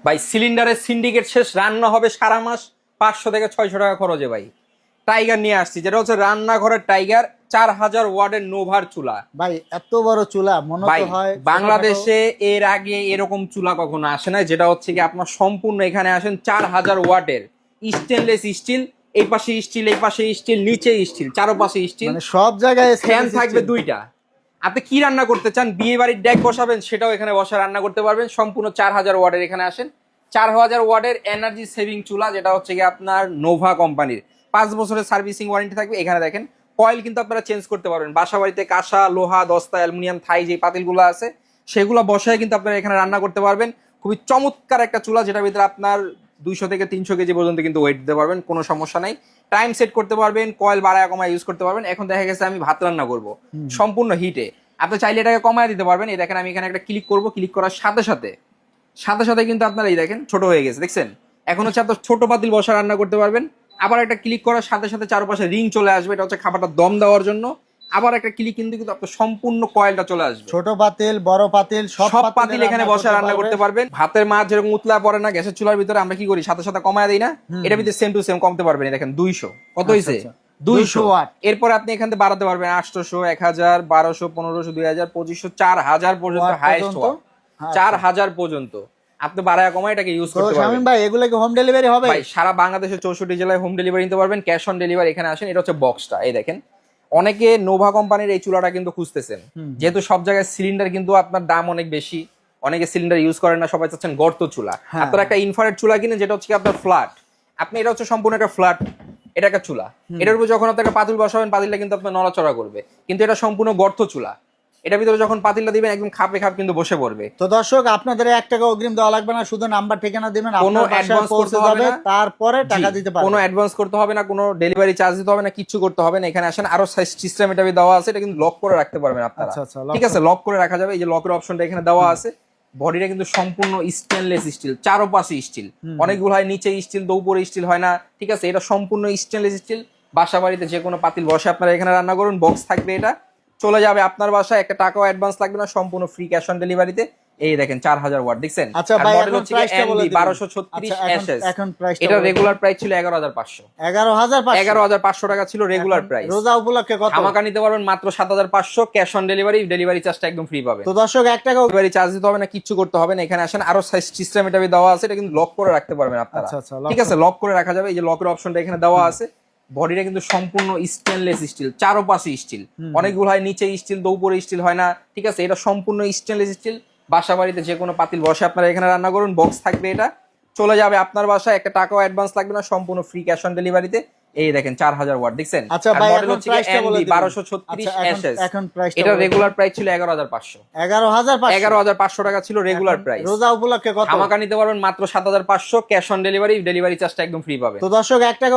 ভাই সিলিন্ডারের সিন্ডিকেট শেষ, রান্না হবে সারা মাস 500 থেকে 600 টাকা খরচে ভাই। টাইগার নিয়ে আসছি, যেটা হচ্ছে রান্নাঘরের টাইগার, 4000 ওয়াটের নোভার চুলা। ভাই এত বড় চুলা মনে ভাই তো হয় বাংলাদেশে এর আগে এরকম চুলা কখনো আসে না, যেটা হচ্ছে কি আপনার সম্পূর্ণ এখানে আসেন 4000 ওয়াটের স্টেনলেস স্টিল, এই পাশে স্টিল, এই পাশে স্টিল, নিচে স্টিল, চারপাশে স্টিল, মানে সব জায়গায় ফ্যান থাকবে দুইটা। আপনি কি রান্না করতে চান, বিয়ে বাড়ির ডেক বসাবেন, সেটাও এখানে বসে রান্না করতে পারবেন। সম্পূর্ণ 4000 ওয়াটের এখানে আসেন, 4000 ওয়াটের এনার্জি সেভিং চুলা, যেটা হচ্ছে কি আপনার নোভা কোম্পানির। 5 বছরের সার্ভিসিং ওয়ারেন্টি থাকবে। এখানে দেখেন কয়েল কিন্তু আপনারা চেঞ্জ করতে পারবেন। বাসা বাড়িতে কাঁসা, লোহা, দস্তা, অ্যালুমিনিয়াম, থাই যে পাতিলগুলো আছে সেগুলো বসায় কিন্তু আপনারা এখানে রান্না করতে পারবেন। খুবই চমৎকার একটা চুলা, যেটার ভিতরে আপনার 200 থেকে 300 কেজি পর্যন্ত কিন্তু ওয়েট দিতে পারবেন, কোনো সমস্যা নাই। টাইম সেট করতে পারবেন, কয়েল বাড়ায় কমায় ইউজ করতে পারবেন। এখন দেখা গেছে আমি ভাত রান্না করব সম্পূর্ণ হিটে, আপনি চাইলে এটাকে কমায় দিতে পারবেন। এই দেখেন আমি এখানে একটা ক্লিক করব, ক্লিক করার সাথে সাথে কিন্তু আপনারা এই দেখেন ছোট হয়ে গেছে, দেখছেন? এখন হচ্ছে আপনার ছোট পাতিল বসা রান্না করতে পারবেন। আবার একটা ক্লিক করার সাথে সাথে চারপাশে রিং চলে আসবে, এটা হচ্ছে খাবারটা দম দেওয়ার জন্য। আবার একটা ক্লিক কিন্তু আপনার সম্পূর্ণ কয়েলটা চলে আসবে। ছোট পাতিল, বড় পাতিল, সব পাতিল এখানে বসে রান্না করতে পারবেন। ভাতের মাছ যেরকম উতলা পড়ে না গ্যাসের চুলার ভিতরে, আমরা কি করি সাথে সাথে কমায় দিই না, এটা ভিতরে সেম টু সেম কমতে পারবেন। এই দেখেন 200 কত হইছে, 200 ওয়াট। এরপর আপনি এখান থেকে বাড়াতে পারবেন 800, 1000, 1200, 1500, 2000, 2500, 4000 পর্যন্ত হাইয়েস্ট ওয়াট, 4000 পর্যন্ত আপনি বাড়ায় কমায় এটাকে ইউজ করতে পারবেন। শামীম ভাই এগুলো কি হোম ডেলিভারি হবে? ভাই সারা বাংলাদেশের 64 জেলায় হোম ডেলিভারি নিতে পারবেন, ক্যাশ অন ডেলিভারি। এখানে আসেন, এটা হচ্ছে বক্সটা, এই দেখেন। অনেকে নোভা কোম্পানির এই চুলাটা কিন্তু খুঁজতেছেন, যেহেতু সব জায়গায় সিলিন্ডার কিন্তু আপনার দাম অনেক বেশি, অনেকে সিলিন্ডার ইউজ করেন না, সবাই চাচ্ছেন গর্ত চুলা। আপনার একটা ইনফ্রারেড চুলা কিনে, যেটা হচ্ছে আপনার ফ্ল্যাট, আপনি এটা হচ্ছে সম্পূর্ণ একটা ফ্ল্যাট, এটা একটা চুলা, এটার উপর যখন আপনাকে পাতিল বসাবেন, পাতিলটা কিন্তু আপনার নড়াচড়া করবে। কিন্তু এটা সম্পূর্ণ গর্ত চুলা, এটার ভিতরে যখন পাতিলটা দিবেন একদম খাপে খাপ কিন্তু বসে পড়বে। তো দর্শক আপনাদের 1 টাকা অগ্রিম দেওয়া লাগবে না, শুধু নাম্বার ঠিকানা দিবেন, কোনো অ্যাডভান্স করতে হবে না, তারপরে টাকা দিতে পারবেন। কোনো অ্যাডভান্স করতে হবে না, কোনো ডেলিভারি চার্জ দিতে হবে না, কিছু করতে হবে না। এখানে আসেন, আরো সিস্টেম এটা দেওয়া আছে, এটা কিন্তু লক করে রাখতে পারবেন আপনারা। ঠিক আছে, লক করে রাখা যাবে, এই যে লকের অপশনটা এখানে দেওয়া আছে। বডিটা কিন্তু সম্পূর্ণ স্টেনলেস স্টিল, চারপাশে স্টিল, অনেকগুলো হয় নিচে স্টিল তো উপরে স্টিল হয় না। ঠিক আছে, এটা সম্পূর্ণ স্টেনলেস স্টিল। বাসা বাড়িতে যে কোনো পাতিল বসে আপনারা এখানে রান্না করুন, বক্স থাকবে, এটা চলে যাবে আপনার বাসায়, একটা টাকাও অ্যাডভান্স লাগবে না, সম্পূর্ণ ফ্রি ক্যাশ অন ডেলিভারিতে। এই দেখেন 4000 ওয়াট, দেখছেন? আচ্ছা ভাই এখন প্রাইসটা বলে দিন। 1236 এসএস, এখন প্রাইসটা এটা রেগুলার প্রাইস ছিল 11500। 11500 টাকা ছিল রেগুলার প্রাইস। রোজা উপলক্ষে কত? ধামাকা নিতে পারবেন মাত্র 7500, ক্যাশ অন ডেলিভারি, ডেলিভারি চার্জটা একদম ফ্রি পাবেন। তো দর্শক 1 টাকা ডেলিভারি চার্জ দিতে হবে না, কিচ্ছু করতে হবে না। এখানে আসেন, আরো সিস্টেম এটা দেওয়া আছে, এটা কিন্তু লক করে রাখতে পারবেন আপনারা। ঠিক আছে, লক করে রাখা যাবে, এই যে লকের অপশনটা এখানে দেওয়া আছে। বডিটা কিন্তু সম্পূর্ণ স্টেনলেস স্টিল, চারপাশে স্টিল, অনেকগুলো হয় নিচে স্টিল তো উপরে স্টিল হয় না। ঠিক আছে, এটা সম্পূর্ণ স্টেনলেস স্টিল। বাসা বাড়িতে যে কোনো পাতিল বসে আপনারা এখানে রান্না করুন, বক্স থাকবে, এটা চলে যাবে আপনার বাসায়, একটা টাকাও অ্যাডভান্স লাগবে না, সম্পূর্ণ ফ্রি ক্যাশ অন ডেলিভারিতে। এই দেখেন 4000 ওয়াট, দেখছেন? আচ্ছা ভাই মডেল হচ্ছে NB 1236 এসএস, এখন প্রাইসটা এটা রেগুলার প্রাইস ছিল 11500। 11500 টাকা ছিল রেগুলার প্রাইস। রোজা উপলক্ষে কত? ধামাকা নিতে পারবেন মাত্র 7500, ক্যাশ অন ডেলিভারি, ডেলিভারি চার্জটা একদম ফ্রি পাবেন। তো দর্শক 1 টাকা